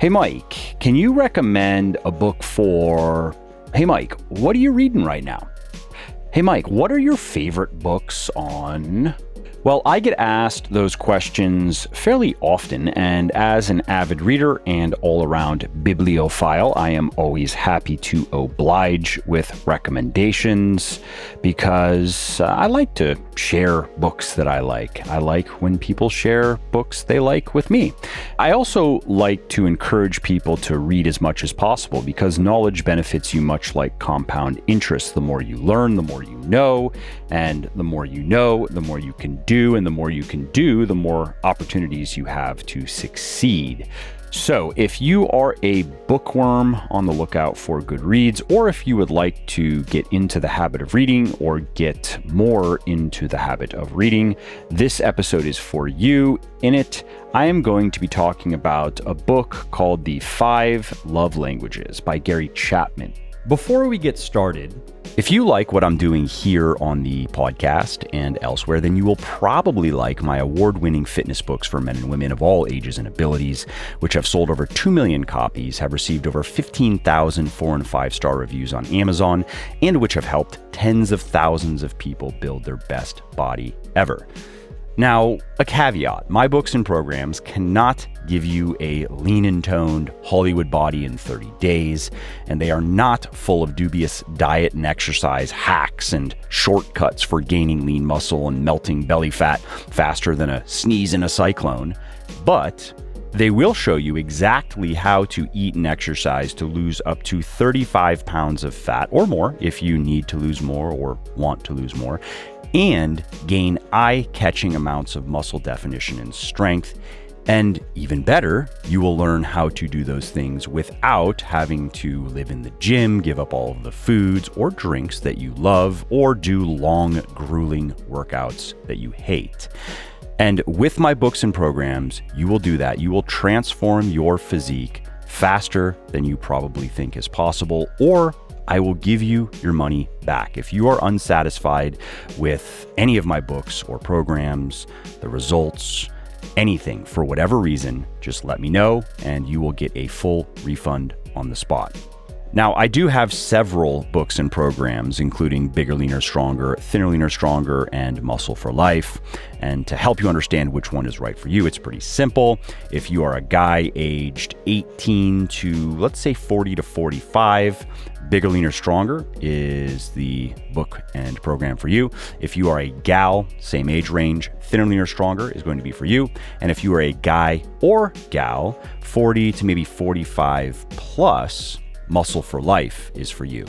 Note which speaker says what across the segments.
Speaker 1: Hey Mike, can you recommend a book for... Hey Mike, what are you reading right now? Hey Mike, what are your favorite books on... Well, I get asked those questions fairly often, and as an avid reader and all-around bibliophile, I am always happy to oblige with recommendations because I like to share books that I like. I like when people share books they like with me. I also like to encourage people to read as much as possible because knowledge benefits you much like compound interest. The more you learn, the more you know, and the more you know, the more you can do. And the more you can do, the more opportunities you have to succeed. So if you are a bookworm on the lookout for good reads, or if you would like to get into the habit of reading or get more into the habit of reading, this episode is for you. In it, I am going to be talking about a book called The 5 Love Languages by Gary Chapman. Before we get started, if you like what I'm doing here on the podcast and elsewhere, then you will probably like my award-winning fitness books for men and women of all ages and abilities, which have sold over 2 million copies, have received over 15,000 4- and 5-star reviews on Amazon, and which have helped tens of thousands of people build their best body ever. Now, a caveat, my books and programs cannot give you a lean and toned Hollywood body in 30 days, and they are not full of dubious diet and exercise hacks and shortcuts for gaining lean muscle and melting belly fat faster than a sneeze in a cyclone, but they will show you exactly how to eat and exercise to lose up to 35 pounds of fat or more if you need to lose more or want to lose more, and gain eye-catching amounts of muscle definition and strength. And even better, you will learn how to do those things without having to live in the gym, give up all of the foods or drinks that you love, or do long, grueling workouts that you hate. And with my books and programs, you will do that. You will transform your physique faster than you probably think is possible, or I will give you your money back. If you are unsatisfied with any of my books or programs, the results, anything for whatever reason, just let me know and you will get a full refund on the spot. Now, I do have several books and programs, including Bigger, Leaner, Stronger, Thinner, Leaner, Stronger, and Muscle for Life. And to help you understand which one is right for you, it's pretty simple. If you are a guy aged 18 to, let's say, 40 to 45, Bigger, Leaner, Stronger is the book and program for you. If you are a gal, same age range, Thinner, Leaner, Stronger is going to be for you. And if you are a guy or gal, 40 to maybe 45 plus, Muscle for Life is for you.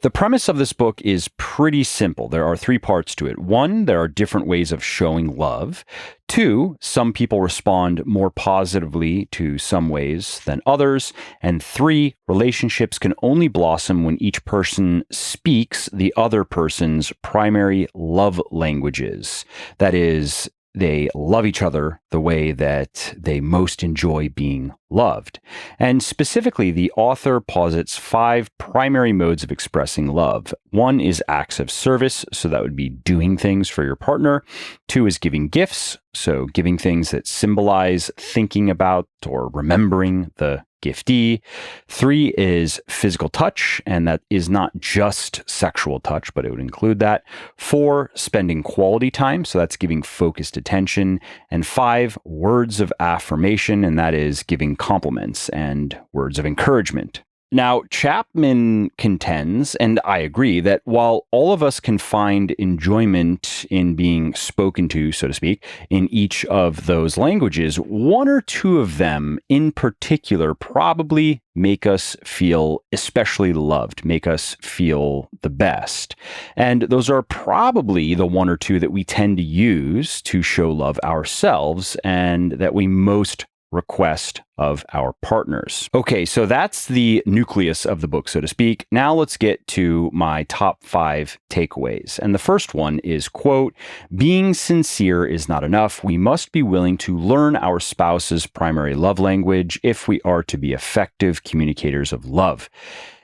Speaker 1: The premise of this book is pretty simple. There are 3 parts to it. 1, there are different ways of showing love. 2, some people respond more positively to some ways than others. And 3, relationships can only blossom when each person speaks the other person's primary love languages. That is, they love each other the way that they most enjoy being loved. And specifically, the author posits 5 primary modes of expressing love. 1 is acts of service, so that would be doing things for your partner. 2 is giving gifts, so giving things that symbolize thinking about or remembering the giftee. 3 is physical touch, and that is not just sexual touch, but it would include that. 4, spending quality time, so that's giving focused attention. And 5, words of affirmation, and that is giving compliments and words of encouragement. Now, Chapman contends, and I agree, that while all of us can find enjoyment in being spoken to, so to speak, in each of those languages, 1 or 2 of them in particular probably make us feel especially loved, make us feel the best. And those are probably the 1 or 2 that we tend to use to show love ourselves and that we most request of our partners. Okay, so that's the nucleus of the book, so to speak. Now let's get to my top 5 takeaways. And the first one is, quote, being sincere is not enough. We must be willing to learn our spouse's primary love language if we are to be effective communicators of love.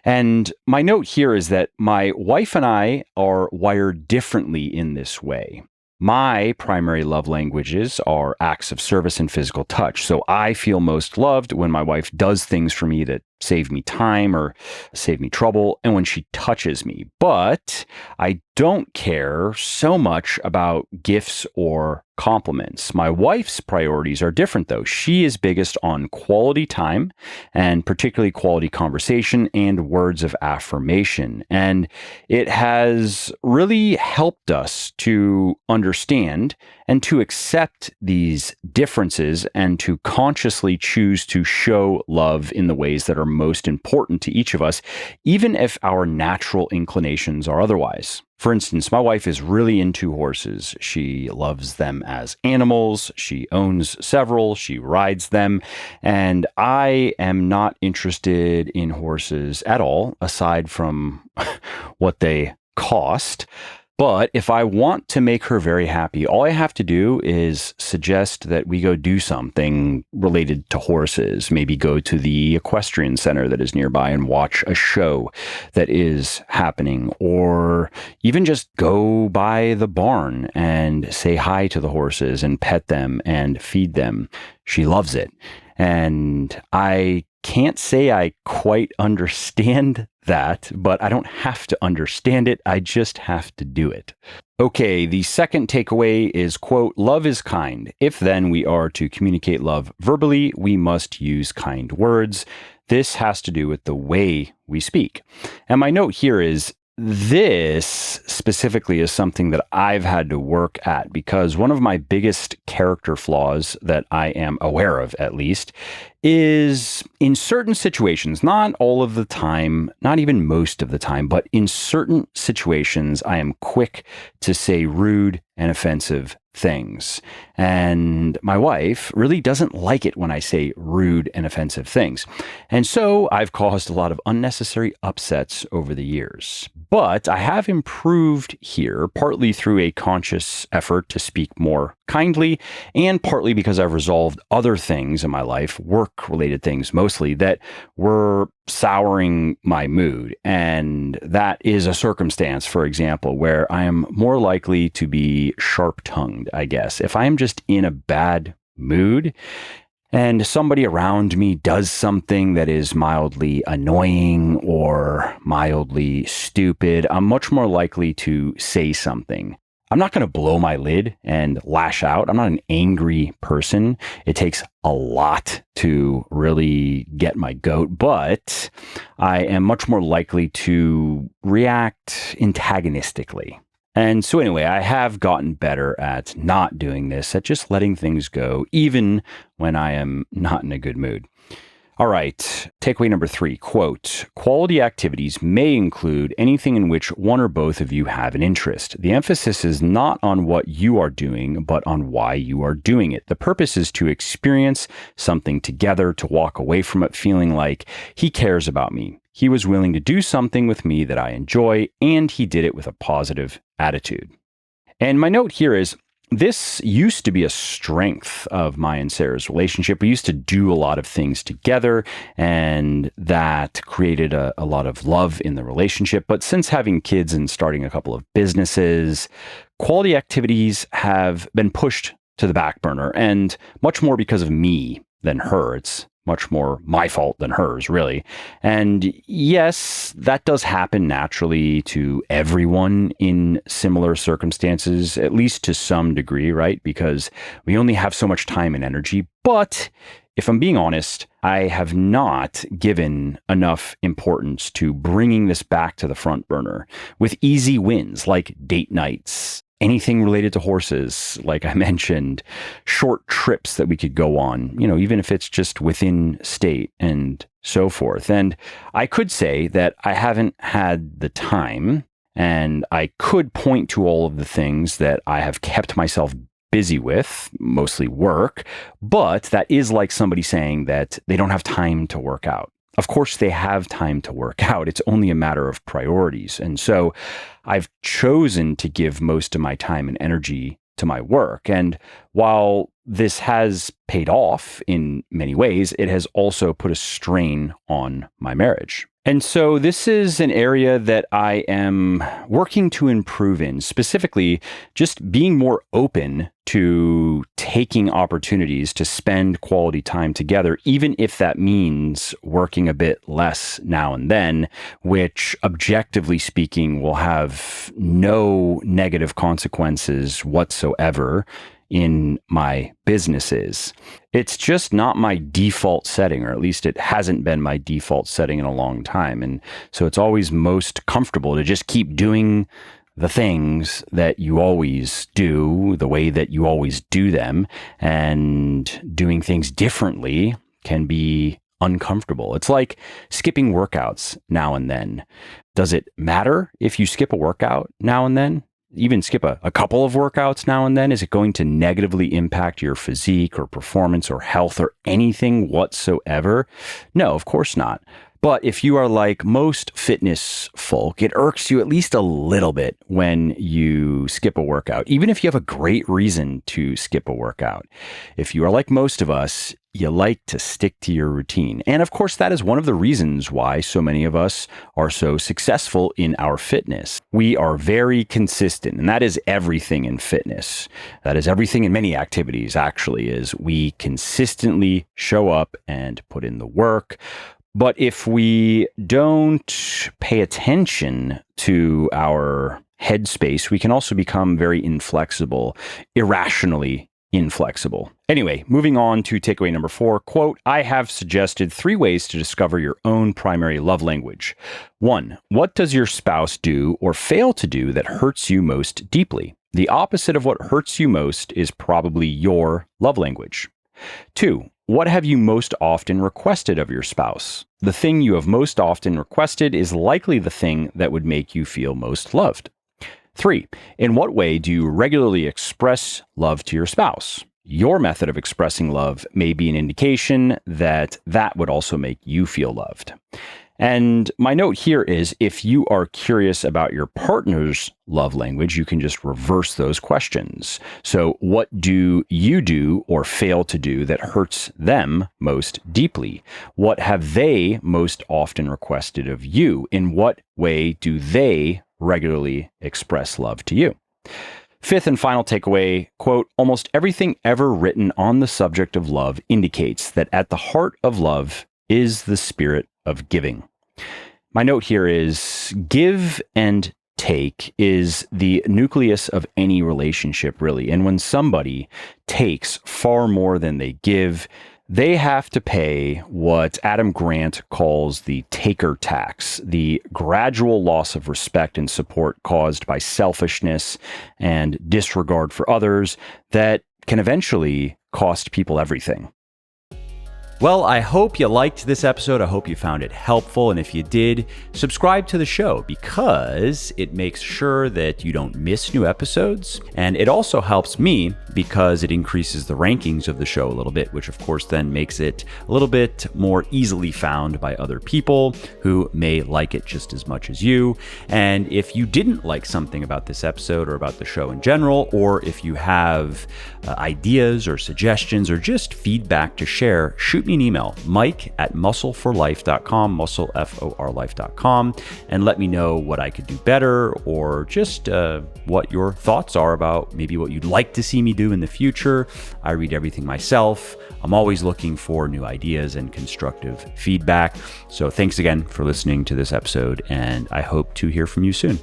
Speaker 1: And my note here is that my wife and I are wired differently in this way. My primary love languages are acts of service and physical touch. So I feel most loved when my wife does things for me that save me time or save me trouble, and when she touches me. But I don't care so much about gifts or compliments. My wife's priorities are different, though. She is biggest on quality time, and particularly quality conversation and words of affirmation. And it has really helped us to understand and to accept these differences and to consciously choose to show love in the ways that are most important to each of us, even if our natural inclinations are otherwise. For instance, my wife is really into horses. She loves them as animals. She owns several. She rides them. And I am not interested in horses at all, aside from what they cost. But if I want to make her very happy, all I have to do is suggest that we go do something related to horses. Maybe go to the equestrian center that is nearby and watch a show that is happening, or even just go by the barn and say hi to the horses and pet them and feed them. She loves it. And I can't say I quite understand that, but I don't have to understand it. I just have to do it. Okay, the second takeaway is, quote, love is kind. If then we are to communicate love verbally, we must use kind words. This has to do with the way we speak. And my note here is, this specifically is something that I've had to work at, because one of my biggest character flaws that I am aware of, at least, is in certain situations, not all of the time, not even most of the time, but in certain situations, I am quick to say rude and offensive things. And my wife really doesn't like it when I say rude and offensive things. And so I've caused a lot of unnecessary upsets over the years. But I have improved here, partly through a conscious effort to speak more kindly, and partly because I've resolved other things in my life, work-related things mostly, that were souring my mood. And that is a circumstance, for example, where I am more likely to be sharp-tongued, I guess. If I am just in a bad mood and somebody around me does something that is mildly annoying or mildly stupid, I'm much more likely to say something. I'm not going to blow my lid and lash out. I'm not an angry person. It takes a lot to really get my goat, but I am much more likely to react antagonistically. And so anyway, I have gotten better at not doing this, at just letting things go, even when I am not in a good mood. All right, takeaway number 3, quote, quality activities may include anything in which one or both of you have an interest. The emphasis is not on what you are doing, but on why you are doing it. The purpose is to experience something together, to walk away from it feeling like he cares about me. He was willing to do something with me that I enjoy, and he did it with a positive attitude. And my note here is, this used to be a strength of my and Sarah's relationship. We used to do a lot of things together, and that created a lot of love in the relationship. But since having kids and starting a couple of businesses, quality activities have been pushed to the back burner, and much more because of me than her. It's much more my fault than hers, really. And yes, that does happen naturally to everyone in similar circumstances, at least to some degree, right? Because we only have so much time and energy. But if I'm being honest, I have not given enough importance to bringing this back to the front burner with easy wins like date nights, anything related to horses, like I mentioned, short trips that we could go on, even if it's just within state and so forth. And I could say that I haven't had the time, and I could point to all of the things that I have kept myself busy with, mostly work, but that is like somebody saying that they don't have time to work out. Of course, they have time to work out. It's only a matter of priorities. And so I've chosen to give most of my time and energy to my work. And while this has paid off in many ways, it has also put a strain on my marriage. And so this is an area that I am working to improve in, specifically just being more open to taking opportunities to spend quality time together, even if that means working a bit less now and then, which objectively speaking will have no negative consequences whatsoever in my businesses. It's just not my default setting, or at least it hasn't been my default setting in a long time. And so it's always most comfortable to just keep doing the things that you always do, the way that you always do them, and doing things differently can be uncomfortable. It's like skipping workouts now and then. Does it matter if you skip a workout now and then? Even skip a couple of workouts now and then? Is it going to negatively impact your physique or performance or health or anything whatsoever? No, of course not. But if you are like most fitness folk, it irks you at least a little bit when you skip a workout, even if you have a great reason to skip a workout. If you are like most of us, you like to stick to your routine. And of course, that is one of the reasons why so many of us are so successful in our fitness. We are very consistent, and that is everything in fitness. That is everything in many activities, actually, is we consistently show up and put in the work. But if we don't pay attention to our headspace, we can also become very inflexible, irrationally inflexible. Anyway, moving on to takeaway number 4, quote, I have suggested 3 ways to discover your own primary love language. 1, what does your spouse do or fail to do that hurts you most deeply? The opposite of what hurts you most is probably your love language. 2, what have you most often requested of your spouse? The thing you have most often requested is likely the thing that would make you feel most loved. 3, in what way do you regularly express love to your spouse? Your method of expressing love may be an indication that that would also make you feel loved. And my note here is, if you are curious about your partner's love language, you can just reverse those questions. So what do you do or fail to do that hurts them most deeply? What have they most often requested of you? In what way do they regularly express love to you? 5th and final takeaway, quote, almost everything ever written on the subject of love indicates that at the heart of love is the spirit of giving. My note here is give and take is the nucleus of any relationship, really. And when somebody takes far more than they give, they have to pay what Adam Grant calls the taker tax, the gradual loss of respect and support caused by selfishness and disregard for others that can eventually cost people everything. Well, I hope you liked this episode. I hope you found it helpful. And if you did, subscribe to the show because it makes sure that you don't miss new episodes. And it also helps me because it increases the rankings of the show a little bit, which of course then makes it a little bit more easily found by other people who may like it just as much as you. And if you didn't like something about this episode or about the show in general, or if you have ideas or suggestions or just feedback to share, shoot me an email, mike@muscleforlife.com, muscleforlife.com, and let me know what I could do better, or just what your thoughts are about maybe what you'd like to see me do in the future. I read everything myself. I'm always looking for new ideas and constructive feedback. So thanks again for listening to this episode, and I hope to hear from you soon.